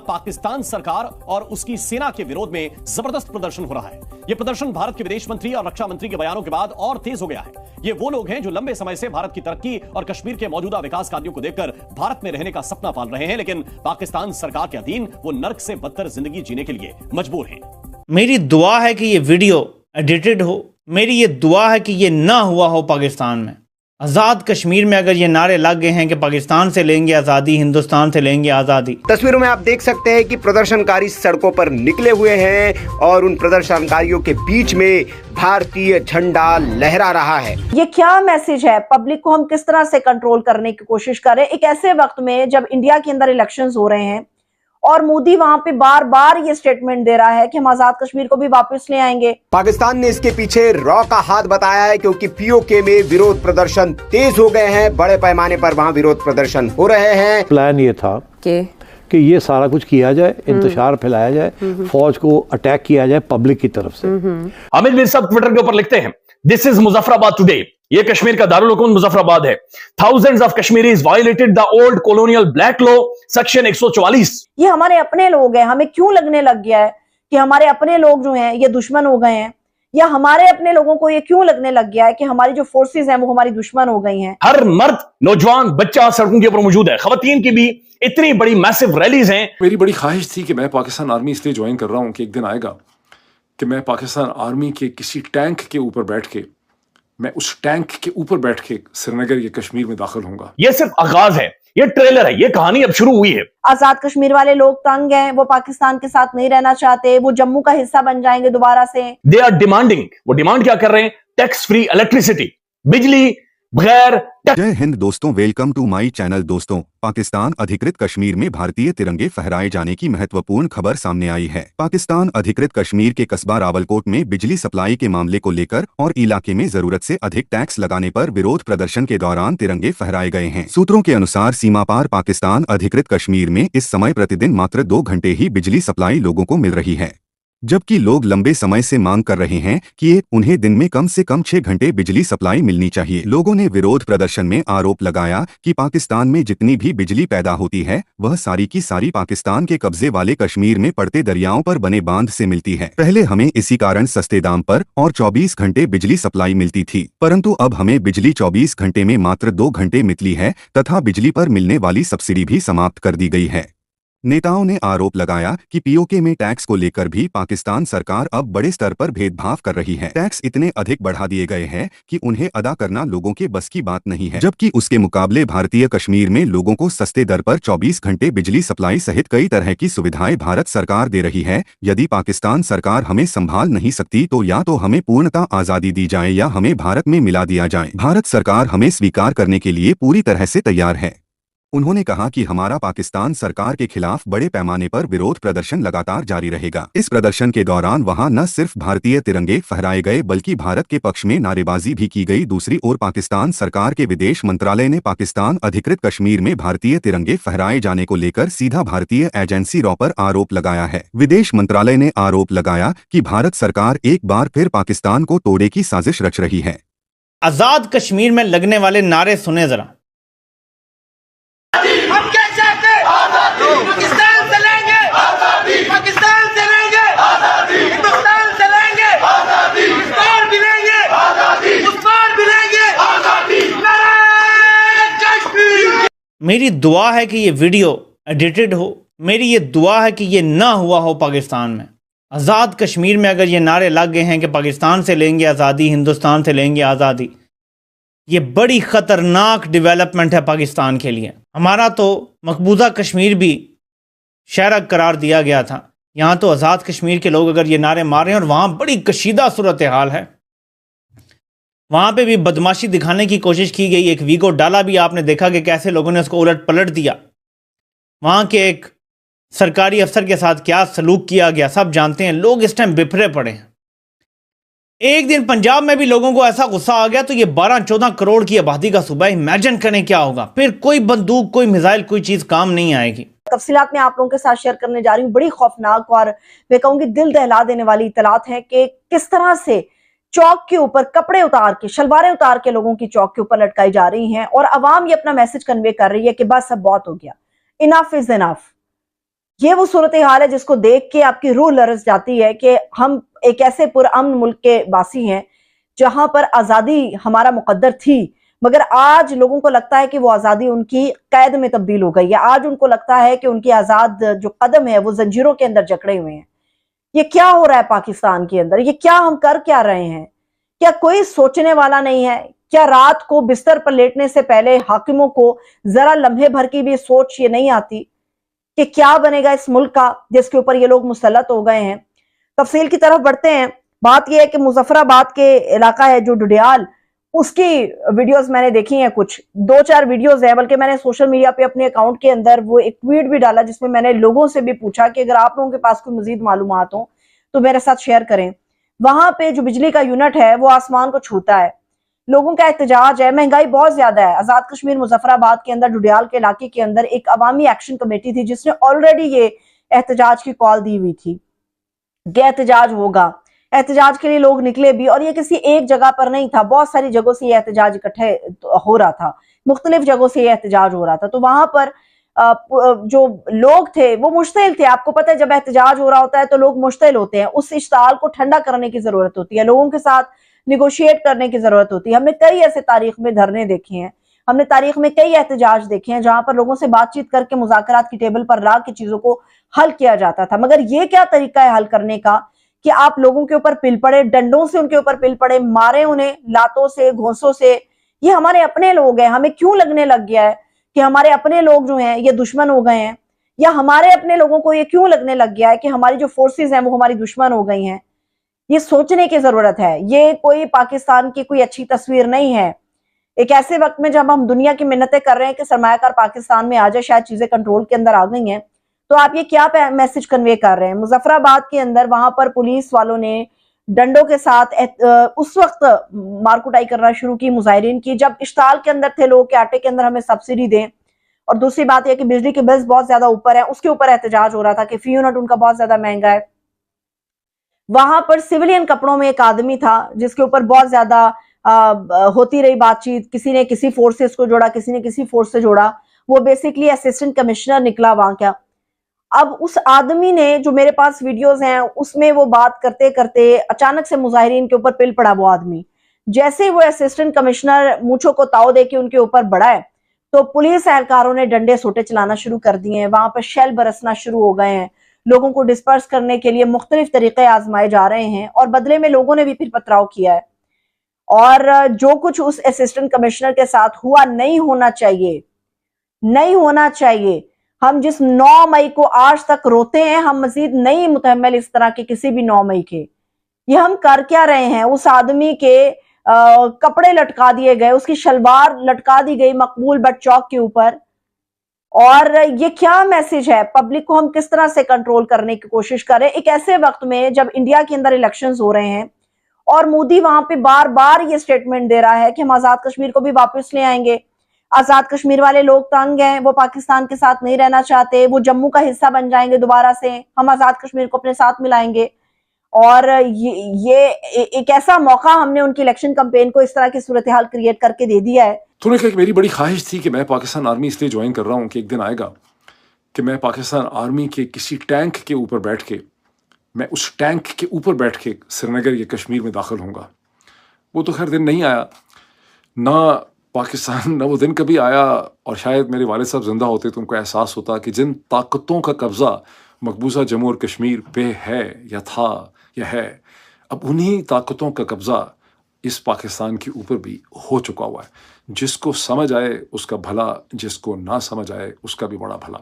पाकिस्तान सरकार और उसकी सेना के विरोध में जबरदस्त प्रदर्शन हो रहा है। यह प्रदर्शन भारत के विदेश मंत्री और रक्षा मंत्री के बयानों के बाद और तेज हो गया है। ये वो लोग हैं जो लंबे समय से भारत की तरक्की और कश्मीर के मौजूदा विकास कार्यों को देखकर भारत में रहने का सपना पाल रहे हैं, लेकिन पाकिस्तान सरकार के अधीन वो नर्क से बदतर जिंदगी जीने के लिए मजबूर हैं। मेरी दुआ है कि ये वीडियो एडिटेड हो। मेरी ये दुआ है कि ये ना हुआ हो पाकिस्तान में। आज़ाद कश्मीर में अगर ये नारे लग गए हैं कि पाकिस्तान से लेंगे आज़ादी, हिंदुस्तान से लेंगे आज़ादी। तस्वीरों में आप देख सकते हैं कि प्रदर्शनकारी सड़कों पर निकले हुए हैं और उन प्रदर्शनकारियों के बीच में भारतीय झंडा लहरा रहा है। ये क्या मैसेज है? पब्लिक को हम किस तरह से कंट्रोल करने की कोशिश कर रहे हैं एक ऐसे वक्त में जब इंडिया के अंदर इलेक्शंस हो रहे हैं और मोदी वहां पे बार बार ये स्टेटमेंट दे रहा है कि हम आजाद कश्मीर को भी वापस ले आएंगे। पाकिस्तान ने इसके पीछे रॉ का हाथ बताया है क्योंकि पीओके में विरोध प्रदर्शन तेज हो गए हैं। बड़े पैमाने पर वहां विरोध प्रदर्शन हो रहे हैं। प्लान ये था कि ये सारा कुछ किया जाए, इंतशार फैलाया जाए, फौज को अटैक किया जाए पब्लिक की तरफ से। अमित मिर साहब ट्विटर के ऊपर लिखते हैं, दिस इज मुजफ्फराबाद टुडे। ये कश्मीर का दारुल हुकूमत मुजफ्फराबाद है। Thousands of Kashmiris violated the old colonial black law section 144। ये हमारे अपने लोग हैं। हमें क्यों लगने लग गया है कि हमारे अपने लोग जो हैं ये दुश्मन हो गए हैं, या हमारे अपने लोगों को ये क्यों लगने लग गया है कि हमारी जो फोर्सेस हैं वो हमारी दुश्मन हो गई हैं? हर मर्द, नौजवान, बच्चा सड़कों के ऊपर मौजूद है। खवातीन की भी इतनी बड़ी मैसिव रैलीज हैं। मेरी बड़ी ख्वाहिश थी कि मैं पाकिस्तान आर्मी इसलिए ज्वाइन कर रहा हूं कि एक दिन आएगा कि मैं पाकिस्तान आर्मी के किसी टैंक के ऊपर बैठ के, मैं उस टैंक के ऊपर बैठ के श्रीनगर या कश्मीर में दाखिल होऊंगा। ये सिर्फ आगाज है, ये ट्रेलर है, ये कहानी अब शुरू हुई है। आजाद कश्मीर वाले लोग तंग हैं, वो पाकिस्तान के साथ नहीं रहना चाहते, वो जम्मू का हिस्सा बन जाएंगे दोबारा से। दे आर डिमांडिंग, वो डिमांड क्या कर रहे हैं? टैक्स फ्री इलेक्ट्रिसिटी, बिजली बगैर। जय हिंद दोस्तों, वेलकम टू माय चैनल। दोस्तों, पाकिस्तान अधिकृत कश्मीर में भारतीय तिरंगे फहराए जाने की महत्वपूर्ण खबर सामने आई है। पाकिस्तान अधिकृत कश्मीर के कस्बा रावलकोट में बिजली सप्लाई के मामले को लेकर और इलाके में जरूरत से अधिक टैक्स लगाने पर विरोध प्रदर्शन के दौरान तिरंगे फहराए गए हैं। सूत्रों के अनुसार सीमा पार पाकिस्तान अधिकृत कश्मीर में इस समय प्रतिदिन मात्र 2 घंटे ही बिजली सप्लाई लोगों को मिल रही है, जबकि लोग लंबे समय से मांग कर रहे हैं कि उन्हें दिन में कम से कम 6 घंटे बिजली सप्लाई मिलनी चाहिए। लोगों ने विरोध प्रदर्शन में आरोप लगाया कि पाकिस्तान में जितनी भी बिजली पैदा होती है वह सारी की सारी पाकिस्तान के कब्जे वाले कश्मीर में पड़ते दरियाओं पर बने बांध से मिलती है। पहले हमें इसी कारण सस्ते दाम पर और 24 घंटे बिजली सप्लाई मिलती थी, परंतु अब हमें बिजली 24 घंटे में मात्र 2 घंटे मिलती है तथा बिजली पर मिलने वाली सब्सिडी भी समाप्त कर दी गई है। नेताओं ने आरोप लगाया कि पीओके में टैक्स को लेकर भी पाकिस्तान सरकार अब बड़े स्तर पर भेदभाव कर रही है। टैक्स इतने अधिक बढ़ा दिए गए हैं कि उन्हें अदा करना लोगों के बस की बात नहीं है, जबकि उसके मुकाबले भारतीय कश्मीर में लोगों को सस्ते दर पर 24 घंटे बिजली सप्लाई सहित कई तरह की सुविधाएं भारत सरकार दे रही है। यदि पाकिस्तान सरकार हमें संभाल नहीं सकती तो या तो हमें पूर्णतः आजादी दी जाए या हमें भारत में मिला दिया जाए। भारत सरकार हमें स्वीकार करने के लिए पूरी तरह से तैयार है। उन्होंने कहा कि हमारा पाकिस्तान सरकार के खिलाफ बड़े पैमाने पर विरोध प्रदर्शन लगातार जारी रहेगा। इस प्रदर्शन के दौरान वहां न सिर्फ भारतीय तिरंगे फहराए गए बल्कि भारत के पक्ष में नारेबाजी भी की गई। दूसरी ओर पाकिस्तान सरकार के विदेश मंत्रालय ने पाकिस्तान अधिकृत कश्मीर में भारतीय तिरंगे फहराए जाने को लेकर सीधा भारतीय एजेंसी रॉ पर आरोप लगाया है। विदेश मंत्रालय ने आरोप लगाया कि भारत सरकार एक बार फिर पाकिस्तान को तोड़ने की साजिश रच रही है। आजाद कश्मीर में लगने वाले नारे सुने जरा। हम कैसे पाकिस्तान से लेंगे आजादी, पाकिस्तान से लेंगे आजादी, हिंदुस्तान से लेंगे आजादी, इस पार भी लेंगे आजादी, उस पार भी लेंगे आजादी। नारे कश्मीर। मेरी दुआ है कि ये वीडियो एडिटेड हो। मेरी ये दुआ है कि ये ना हुआ हो पाकिस्तान में। आज़ाद कश्मीर में अगर ये नारे लग गए हैं कि पाकिस्तान से लेंगे आज़ादी, हिंदुस्तान से लेंगे आज़ादी, ये बड़ी ख़तरनाक डेवलपमेंट है पाकिस्तान के लिए। हमारा तो मकबूजा कश्मीर भी शहर करार दिया गया था। यहाँ तो आज़ाद कश्मीर के लोग अगर ये नारे मार रहे हैं और वहाँ बड़ी कशीदा सूरत हाल है, वहाँ पे भी बदमाशी दिखाने की कोशिश की गई। एक वीडियो डाला भी आपने देखा कि कैसे लोगों ने उसको उलट पलट दिया। वहाँ के एक सरकारी अफसर के साथ क्या सलूक किया गया सब जानते हैं। लोग इस टाइम बिफरे पड़े हैं। एक दिन पंजाब में भी लोगों को ऐसा गुस्सा आ गया तो ये 12-14 करोड़ की आबादी का सूबा, इमेजिन करें क्या होगा। फिर कोई बंदूक, कोई मिसाइल, कोई चीज काम नहीं आएगी। तफसीलात में आप लोगों के साथ शेयर करने जा रही हूँ। बड़ी खौफनाक और मैं कहूंगी दिल दहला देने वाली इतलात है कि किस तरह से चौक के ऊपर कपड़े उतार के, शलवारें उतार के लोगों की चौक के ऊपर लटकाई जा रही हैं और अवाम ये अपना मैसेज कन्वे कर रही है कि बस अब बहुत हो गया, इनफ इज इनफ। ये वो सूरत हाल है जिसको देख के आपकी रूह लरस जाती है कि हम एक ऐसे पुरअमन मुल्क के वासी हैं जहां पर आज़ादी हमारा मुकद्दर थी, मगर आज लोगों को लगता है कि वो आज़ादी उनकी कैद में तब्दील हो गई है। आज उनको लगता है कि उनकी आज़ाद जो कदम है वो जंजीरों के अंदर जकड़े हुए हैं। ये क्या हो रहा है पाकिस्तान के अंदर? ये क्या हम कर क्या रहे हैं? क्या कोई सोचने वाला नहीं है? क्या रात को बिस्तर पर लेटने से पहले हाकिमों को जरा लम्हे भर की भी सोच ये नहीं आती कि क्या बनेगा इस मुल्क का जिसके ऊपर ये लोग मुसल्लत हो गए हैं? तफसील की तरफ बढ़ते हैं। बात यह है कि मुजफ्फराबाद के इलाका है जो डुडियाल, उसकी वीडियोस मैंने देखी हैं, कुछ 2-4 वीडियोस है, बल्कि मैंने सोशल मीडिया पे अपने अकाउंट के अंदर वो एक ट्वीट भी डाला जिसमें मैंने लोगों से भी पूछा कि अगर आप लोगों के पास कोई मजीद मालूमात हो तो मेरे साथ शेयर करें। वहां पे जो बिजली का यूनिट है वो आसमान को छूता है, लोगों का एहतजाज है, महंगाई बहुत ज्यादा है। आजाद कश्मीर मुजफ्फराबाद के अंदर डुडियाल के इलाके के अंदर एक अवामी एक्शन कमेटी थी जिसने ऑलरेडी ये एहतजाज की कॉल दी हुई थी कि एहतजाज होगा। एहतजाज के लिए लोग निकले भी, और ये किसी एक जगह पर नहीं था, बहुत सारी जगहों से ये एहतजाज इकट्ठे हो रहा था, मुख्तलिफ जगहों से ये एहतजाज हो रहा था। तो वहां पर जो लोग थे वो मुश्तिल थे। आपको पता है जब एहतजाज हो रहा होता है तो लोग मुश्तिल होते हैं, उस इश्ताल को ठंडा करने की जरूरत होती है, लोगों के साथ निगोशिएट करने की जरूरत होती है। हमने कई ऐसे तारीख में धरने देखे हैं, हमने तारीख में कई एहतजाज देखे हैं जहां पर लोगों से बातचीत करके मुज़ाकरात की टेबल पर ला के चीजों को हल किया जाता था। मगर ये क्या तरीका है हल करने का कि आप लोगों के ऊपर पिल पड़े, डंडों से उनके ऊपर पिल पड़े, मारे उन्हें लातों से, घोंसों से। ये हमारे अपने लोग हैं, हमें क्यों लगने लग गया है कि हमारे अपने लोग जो हैं ये दुश्मन हो गए हैं, या हमारे अपने लोगों को ये क्यों लगने लग गया है कि हमारी जो फोर्सेस हैं वो हमारी दुश्मन हो गई हैं? ये सोचने की जरूरत है। ये कोई पाकिस्तान की कोई अच्छी तस्वीर नहीं है। एक ऐसे वक्त में जब हम दुनिया की मिन्नतें कर रहे हैं कि सरमायाकार पाकिस्तान में आ जाए, शायद चीजें कंट्रोल के अंदर आ गई हैं, तो आप ये क्या मैसेज कन्वे कर रहे हैं? मुजफ्फराबाद के अंदर वहां पर पुलिस वालों ने डंडों के साथ उस वक्त मारकुटाई करना शुरू की मुजाहिरीन की जब इश्ताल के अंदर थे लोग कि आटे के अंदर हमें सब्सिडी दें, और दूसरी बात यह कि बिजली के बिल्स बहुत ज्यादा ऊपर है, उसके ऊपर एहतजाज हो रहा था कि फी यूनिट उनका बहुत ज्यादा महंगा है। वहां पर सिविलियन कपड़ों में एक आदमी था जिसके ऊपर बहुत ज्यादा होती रही बातचीत, किसी ने किसी फोर्सेस को जोड़ा, किसी ने किसी फोर्स से जोड़ा, वो बेसिकली असिस्टेंट कमिश्नर निकला वहां का। अब उस आदमी ने, जो मेरे पास वीडियोस हैं उसमें वो बात करते करते अचानक से मुजाहिरीन के ऊपर पिल पड़ा वो आदमी। जैसे वो असिस्टेंट कमिश्नर मूंछों को ताव दे के उनके ऊपर बढ़ा है तो पुलिस एहलकारों ने डंडे सोटे चलाना शुरू कर दिए हैं, वहां पर शेल बरसना शुरू हो गए हैं, लोगों को डिस्पर्स करने के लिए मुख्तलिफ तरीके आजमाए जा रहे हैं, और बदले में लोगों ने भी फिर पथराव किया है। और जो कुछ उस असिस्टेंट कमिश्नर के साथ हुआ नहीं होना चाहिए, नहीं होना चाहिए। हम जिस 9 मई को आज तक रोते हैं, हम मजीद नहीं मुतहम्मिल इस तरह के किसी भी 9 मई के। ये हम कर क्या रहे हैं? उस आदमी के कपड़े लटका दिए गए, उसकी शलवार लटका दी गई मकबूल बट चौक के ऊपर, और ये क्या मैसेज है? पब्लिक को हम किस तरह से कंट्रोल करने की कोशिश करें एक ऐसे वक्त में जब इंडिया के अंदर इलेक्शंस हो रहे हैं और मोदी वहां पे बार बार ये स्टेटमेंट दे रहा है कि हम आजाद कश्मीर को भी वापस ले आएंगे। आजाद कश्मीर वाले लोग तंग हैं, वो पाकिस्तान के साथ नहीं रहना चाहते, वो जम्मू का हिस्सा बन जाएंगे दोबारा से, हम आजाद कश्मीर को अपने साथ मिलाएंगे। और ये एक ऐसा मौका हमने उनकी इलेक्शन कैंपेन को इस तरह की सूरत हाल क्रिएट करके दे दिया है। तूने कहा कि मेरी बड़ी ख्वाहिश थी कि मैं पाकिस्तान आर्मी इसलिए ज्वाइन कर रहा हूँ कि एक दिन आएगा कि मैं पाकिस्तान आर्मी के किसी टैंक के ऊपर बैठ के, मैं उस टैंक के ऊपर बैठ के श्रीनगर या कश्मीर में दाखिल होऊंगा। वो तो खैर दिन नहीं आया, ना पाकिस्तान ना वो दिन कभी आया, और शायद मेरे वालिद साहब जिंदा होते तो उनको एहसास होता कि जिन ताकतों का कब्जा मकबूजा जम्मू और कश्मीर पे है या था या है, अब उन्हीं ताकतों का कब्जा इस पाकिस्तान के ऊपर भी हो चुका हुआ है। जिसको समझ आए उसका भला, जिसको ना समझ आए उसका भी बड़ा भला।